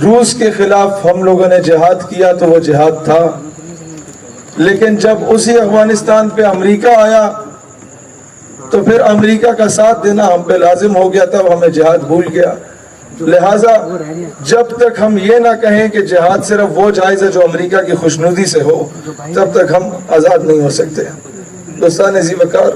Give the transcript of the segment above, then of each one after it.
روس کے خلاف ہم لوگوں نے جہاد کیا تو وہ جہاد تھا، لیکن جب اسی افغانستان پہ امریکہ آیا تو پھر امریکہ کا ساتھ دینا ہم پہ لازم ہو گیا، تب ہمیں جہاد بھول گیا۔ لہٰذا جب تک ہم یہ نہ کہیں کہ جہاد صرف وہ جائز ہے جو امریکہ کی خوشنودی سے ہو، تب تک ہم آزاد نہیں ہو سکتے۔ دوستان ذی وقار،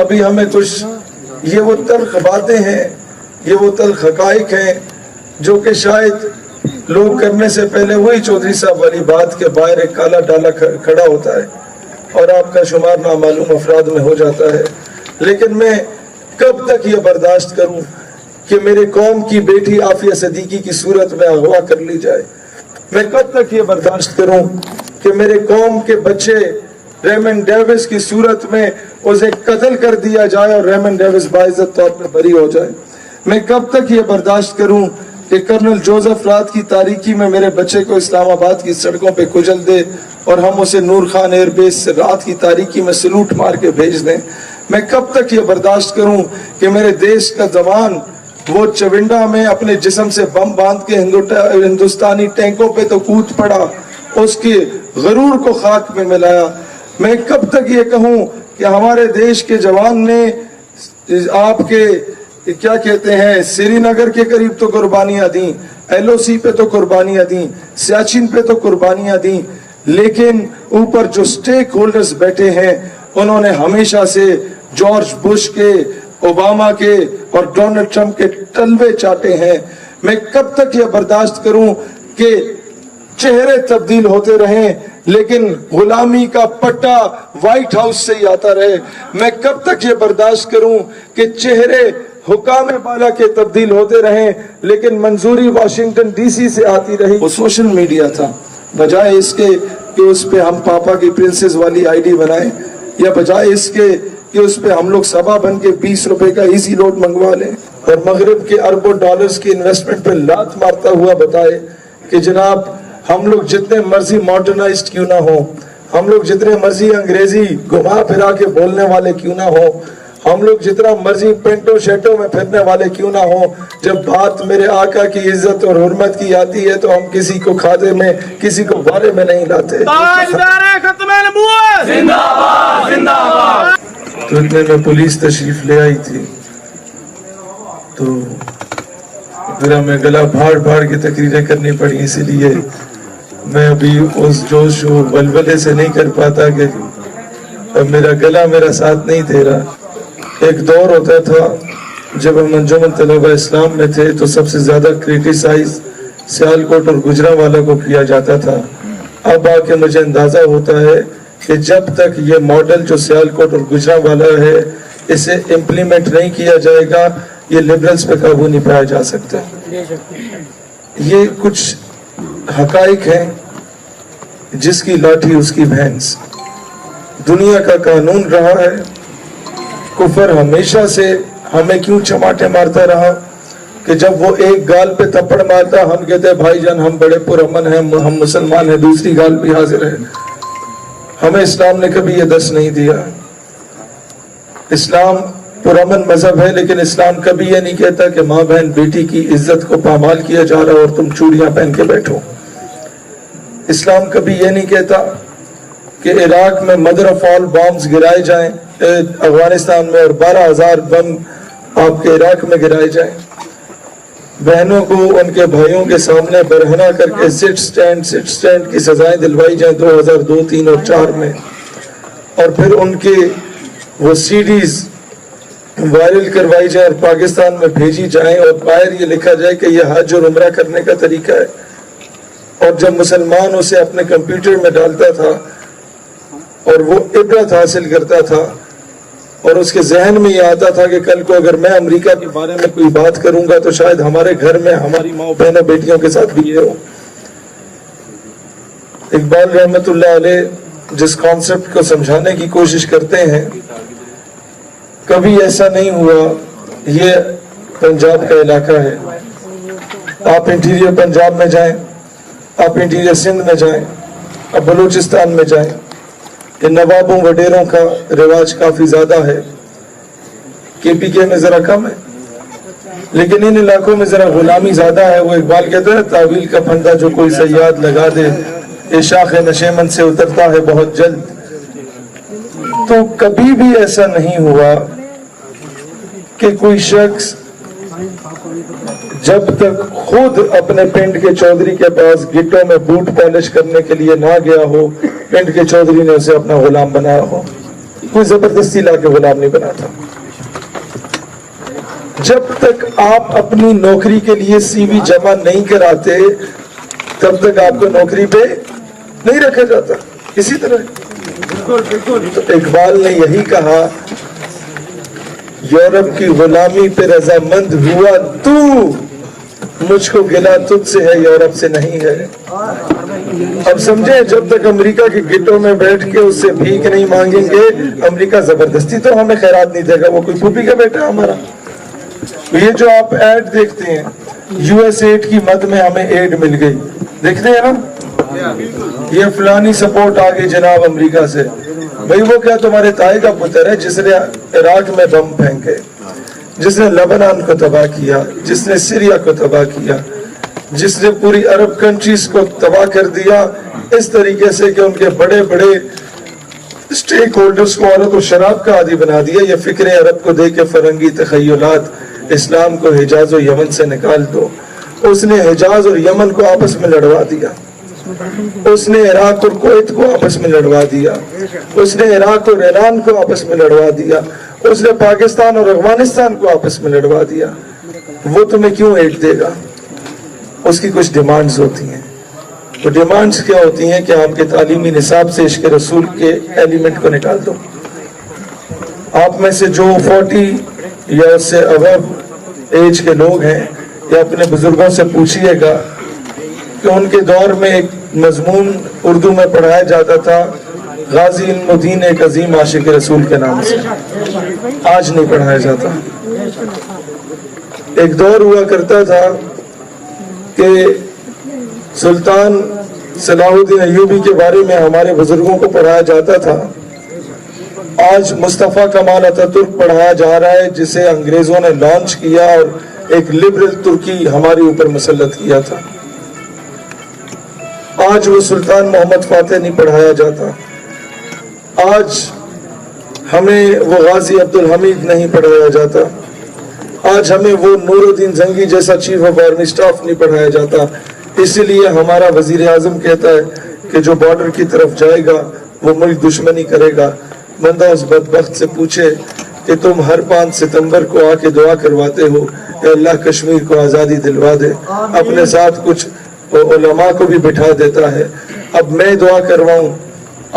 ابھی ہمیں کچھ یہ وہ تلخ باتیں ہیں، یہ وہ تلخ حقائق ہیں جو کہ شاید لوگ کرنے سے پہلے وہی چودھری صاحب والی بات کے باہر ایک کالا ڈالا کھڑا ہوتا ہے اور آپ کا شمار نامعلوم افراد میں ہو جاتا ہے۔ لیکن میں کب تک یہ برداشت کروں کہ میرے قوم کی بیٹی عافیہ صدیقی کی صورت میں اغوا کر لی جائے؟ میں کب تک یہ برداشت کروں کہ میرے قوم کے بچے ریمن ڈیوس کی صورت میں اسے قتل کر دیا جائے اور ریمن ڈیوس باعزت طور پر بری ہو جائے؟ میں کب تک یہ برداشت کروں کہ کرنل جوزف رات کی تاریکی میں میرے بچے کو اسلام آباد کی سڑکوں پہ کچل دے اور ہم اسے نور خان ایئر بیس سے رات کی تاریکی میں سلوٹ مار کے بھیج دیں؟ میں کب تک یہ برداشت کروں کہ میرے دیش کا جوان وہ چونڈا میں اپنے جسم سے بم باندھ کے ہندوستانی ٹینکوں پہ تو کود پڑا، اس کے غرور کو خاک میں ملایا؟ میں کب تک یہ کہوں کہ ہمارے دیش کے جوان نے آپ کے کیا کہتے ہیں سری نگر کے قریب تو قربانیاں دیں، ایل او سی پہ تو قربانیاں دیں، سیاچن پہ تو قربانیاں دیں، لیکن اوپر جو سٹیک ہولڈرز بیٹھے ہیں انہوں نے ہمیشہ سے جارج بش کے، اوباما کے اور ڈونلڈ ٹرمپ کے تلوے چاٹے ہیں۔ میں کب تک یہ برداشت کروں کہ چہرے تبدیل ہوتے رہیں لیکن غلامی کا پٹا وائٹ ہاؤس سے ہی آتا رہے؟ میں کب تک یہ برداشت کروں کہ چہرے حکام بالا کے تبدیل ہوتے رہیں لیکن منظوری واشنگٹن ڈی سی سے آتی رہی؟ وہ سوشل میڈیا تھا، بجائے اس کے کہ اس پہ ہم پاپا کی پرنسس والی آئی ڈی بنائیں، یا بجائے اس کے کہ اس پہ ہم لوگ سبا بن کے 20 روپے کا ایزی لوڈ منگوا لیں اور مغرب کے اربوں ڈالرز کی انویسٹمنٹ پہ لات مارتا ہوا بتائے کہ جناب ہم لوگ جتنے مرضی ماڈرنائزڈ کیوں نہ ہوں، ہم لوگ جتنے مرضی انگریزی گھما پھرا کے بولنے والے کیوں نہ ہوں، ہم لوگ جتنا مرضی پینٹو شیٹو میں پھرنے والے کیوں نہ ہوں، جب بات میرے آقا کی عزت اور حرمت کی آتی ہے تو ہم کسی کو کھادے میں، کسی کو بارے میں نہیں لاتے۔ تو اتنے میں پولیس تشریف لے آئی تھی تو پھر ہمیں گلا بھاڑ بھاڑ کی تقریریں کرنی پڑی، اسی لیے میں ابھی اس جوش و ولولے سے نہیں کر پاتا کہ اب میرا گلا میرا ساتھ نہیں دے رہا۔ ایک دور ہوتا تھا جب ہم انجمن طلبہ اسلام میں تھے تو سب سے زیادہ کریٹیسائز سیالکوٹ اور گجرانوالہ کو کیا جاتا تھا۔ اب آ کے مجھے اندازہ ہوتا ہے کہ جب تک یہ ماڈل جو سیالکوٹ اور گجرانوالہ ہے اسے امپلیمنٹ نہیں کیا جائے گا، یہ لبرلز پہ قابو نہیں پایا جا سکتا۔ یہ کچھ حقائق ہیں، جس کی لاٹھی اس کی بھینس۔ دنیا کا قانون رہا ہے، کفر ہمیشہ سے ہمیں کیوں چماٹے مارتا رہا کہ جب وہ ایک گال پہ تھپڑ مارتا ہم کہتے ہیں بھائی جان ہم بڑے پرامن ہیں، ہم مسلمان ہیں، دوسری گال بھی حاضر ہے۔ ہمیں اسلام نے کبھی یہ دست نہیں دیا۔ اسلام پرامن مذہب ہے، لیکن اسلام کبھی یہ نہیں کہتا کہ ماں بہن بیٹی کی عزت کو پامال کیا جا رہا اور تم چوڑیاں پہن کے بیٹھو۔ اسلام کبھی یہ نہیں کہتا کہ عراق میں مدر آف آل بامز گرائے جائیں، افغانستان میں، اور 12,000 بم آپ کے عراق میں گرائے جائیں۔ بہنوں کو ان کے بھائیوں کے سامنے برہنہ کر کے سٹ سٹینڈ کی سزائیں دلوائی جائیں 2002، 2003 اور 2004 میں، اور پھر ان کے وہ سی ڈیز وائرل کروائی جائیں اور پاکستان میں بھیجی جائیں اور باہر یہ لکھا جائے کہ یہ حج اور عمرہ کرنے کا طریقہ ہے۔ اور جب مسلمان اسے اپنے کمپیوٹر میں ڈالتا تھا اور وہ عبرت حاصل کرتا تھا اور اس کے ذہن میں یہ آتا تھا کہ کل کو اگر میں امریکہ کے بارے میں کوئی بات کروں گا تو شاید ہمارے گھر میں ہماری ماں بہنوں بیٹیوں کے ساتھ بھی یہ ہو۔ اقبال رحمت اللہ علیہ جس کانسیپٹ کو سمجھانے کی کوشش کرتے ہیں، کبھی ایسا نہیں ہوا۔ یہ پنجاب کا علاقہ ہے، آپ انٹیریئر پنجاب میں جائیں، آپ انٹیریئر سندھ میں جائیں، آپ بلوچستان میں جائیں، کہ نوابوں وڈیروں کا رواج کافی زیادہ ہے۔ کے پی کے میں ذرا کم ہے، لیکن ان علاقوں میں ذرا غلامی زیادہ ہے. وہ اقبال کہتا ہے تعویل کا پھندا جو کوئی صیاد لگا دے یہ شاخ نشیمن سے اترتا ہے بہت جلد. تو کبھی بھی ایسا نہیں ہوا کہ کوئی شخص جب تک خود اپنے پنڈ کے چودھری کے پاس گٹوں میں بوٹ پالش کرنے کے لیے نہ گیا ہو پنڈ کے چودھری نے اسے اپنا غلام بنایا ہو. کوئی زبردستی لا کے غلام نہیں بناتا. جب تک آپ اپنی نوکری کے لیے سی وی جمع نہیں کراتے تب تک آپ کو نوکری پہ نہیں رکھا جاتا. اسی طرح تو اقبال نے یہی کہا یورپ کی غلامی پہ رضامند ہوا تو مجھ کو گلا تجھ سے ہے یورپ سے نہیں ہے. اب سمجھیں جب تک امریکہ کے گٹوں میں بیٹھ کے اس سے بھیک نہیں مانگیں گے امریکہ زبردستی تو ہمیں خیرات نہیں دے گا. وہ کوئی پھوپھی کا بیٹا ہمارا. یہ جو آپ ایڈ دیکھتے ہیں یو ایس ایڈ کی مد میں ہمیں ایڈ مل گئی دیکھتے ہیں نا یہ فلانی سپورٹ آ گئی جناب امریکہ سے. بھئی وہ کیا تمہارے تائی کا پتر ہے جس نے عراق میں بم پھینکے جس نے لبنان کو تباہ کیا جس نے سیریا کو تباہ کیا جس نے پوری عرب کنٹریز کو تباہ کر دیا اس طریقے سے کہ ان کے بڑے بڑے اسٹیک ہولڈرز کو عورت و شراب کا عادی بنا دیا. یہ فکر عرب کو دے کے فرنگی تخیلات اسلام کو حجاز و یمن سے نکال دو. اس نے حجاز اور یمن کو آپس میں لڑوا دیا. اس نے عراق اور کویت کو آپس میں لڑوا دیا. اس نے عراق اور ایران کو آپس میں لڑوا دیا. اس نے پاکستان اور افغانستان کو آپس میں لڑوا دیا. وہ تمہیں کیوں ایڈ دے گا؟ اس کی کچھ ڈیمانڈز ہوتی ہیں. وہ ڈیمانڈز کیا ہوتی ہیں کہ آپ کے تعلیمی نصاب سے عشق رسول کے ایلیمنٹ کو نکال دو. آپ میں سے جو 40 یا اس سے ابو ایج کے لوگ ہیں یا اپنے بزرگوں سے پوچھئے گا کہ ان کے دور میں ایک مضمون اردو میں پڑھایا جاتا تھا غازی علم الدین ایک عظیم عاشق رسول کے نام سے. آج نہیں پڑھایا جاتا. ایک دور ہوا کرتا تھا کہ سلطان صلاح الدین ایوبی کے بارے میں ہمارے بزرگوں کو پڑھایا جاتا تھا. آج مصطفیٰ کمال اتاترک پڑھایا جا رہا ہے جسے انگریزوں نے لانچ کیا اور ایک لبرل ترکی ہمارے اوپر مسلط کیا تھا. آج وہ سلطان محمد فاتح نہیں پڑھایا جاتا. آج ہمیں وہ غازی عبدالحمید نہیں پڑھایا جاتا. آج ہمیں وہ نور الدین زنگی جیسا چیف آف آرمی سٹاف نہیں پڑھایا جاتا. اسی لیے ہمارا وزیر اعظم کہتا ہے کہ جو بارڈر کی طرف جائے گا وہ ملک دشمنی کرے گا. بندہ اس بدبخت سے پوچھے کہ تم ہر 5 ستمبر کو آ کے دعا کرواتے ہو کہ اللہ کشمیر کو آزادی دلوا دے. اپنے ساتھ کچھ علماء کو بھی بٹھا دیتا ہے. اب میں دعا کرواؤں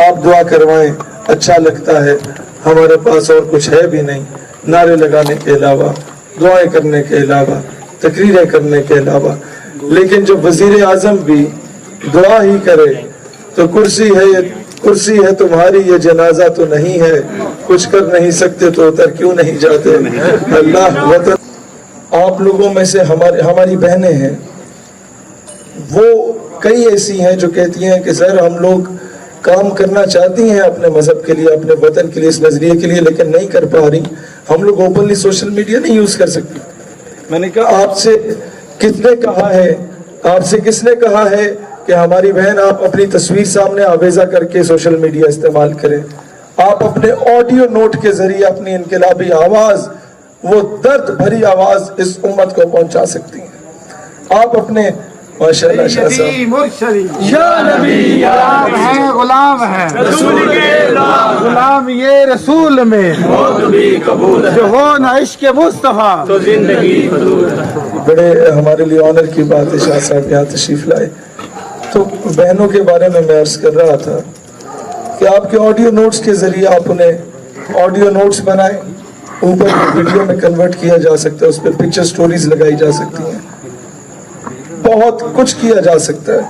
آپ دعا کروائیں اچھا لگتا ہے. ہمارے پاس اور کچھ ہے بھی نہیں نعرے لگانے کے علاوہ دعائیں کرنے کے علاوہ تقریریں کرنے کے علاوہ. لیکن جب وزیر اعظم بھی دعا ہی کرے تو کرسی ہے تمہاری یہ جنازہ تو نہیں ہے. کچھ کر نہیں سکتے تو اتر کیوں نہیں جاتے. اللہ وطن آپ لوگوں میں سے ہماری بہنیں ہیں وہ کئی ایسی ہیں جو کہتی ہیں کہ سر ہم لوگ کام کرنا چاہتی ہیں اپنے مذہب کے لیے اپنے وطن کے لیے اس نظریے کے لیے لیکن نہیں کر پا رہی. ہم لوگ اوپنلی سوشل میڈیا نہیں یوز کر سکتے. میں نے کہا آپ سے کتنے کہا ہے آپ سے کس نے کہا ہے کہ ہماری بہن آپ اپنی تصویر سامنے آویزہ کر کے سوشل میڈیا استعمال کریں. آپ اپنے آڈیو نوٹ کے ذریعے اپنی انقلابی آواز وہ درد بھری آواز اس امت کو پہنچا سکتی ہیں. آپ اپنے ماشاءاللہ شاہ صاحب یا نبی غلام ہے غلام ہے رسول کے غلام یہ رسول میں موت بھی قبول ہے جو ہو نہ عشق مصطفیٰ تو زندگی فضول ہے. بڑے ہمارے لیے آنر کی بات ہے شاہ صاحب یہاں تشریف لائے. تو بہنوں کے بارے میں عرض کر رہا تھا کہ آپ کے آڈیو نوٹس کے ذریعے آپ انہیں آڈیو نوٹس بنائیں اوپر ویڈیو میں کنورٹ کیا جا سکتا ہے. اس پہ پکچر سٹوریز لگائی جا سکتی ہیں. بہت کچھ کیا جا سکتا ہے.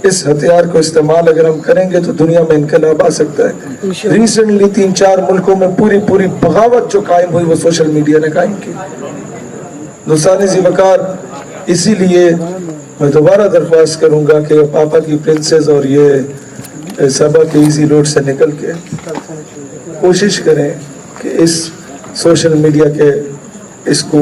اس ہتھیار کو استعمال اگر ہم کریں گے تو دنیا میں انقلاب آ سکتا ہے. ریسنٹلی 3-4 ملکوں میں پوری بغاوت جو قائم ہوئی وہ سوشل میڈیا نے قائم کی. دوستان ذی وقار اسی لیے میں دوبارہ درخواست کروں گا کہ پاپا کی پرنسز اور یہ سبا کے ایزی روڈ سے نکل کے کوشش کریں کہ اس سوشل میڈیا کے اس کو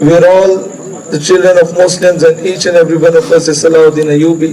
we are all the children of Muslims and each and every one of us is Salahuddin Ayyubi।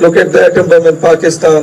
look at the atom bomb in Pakistan।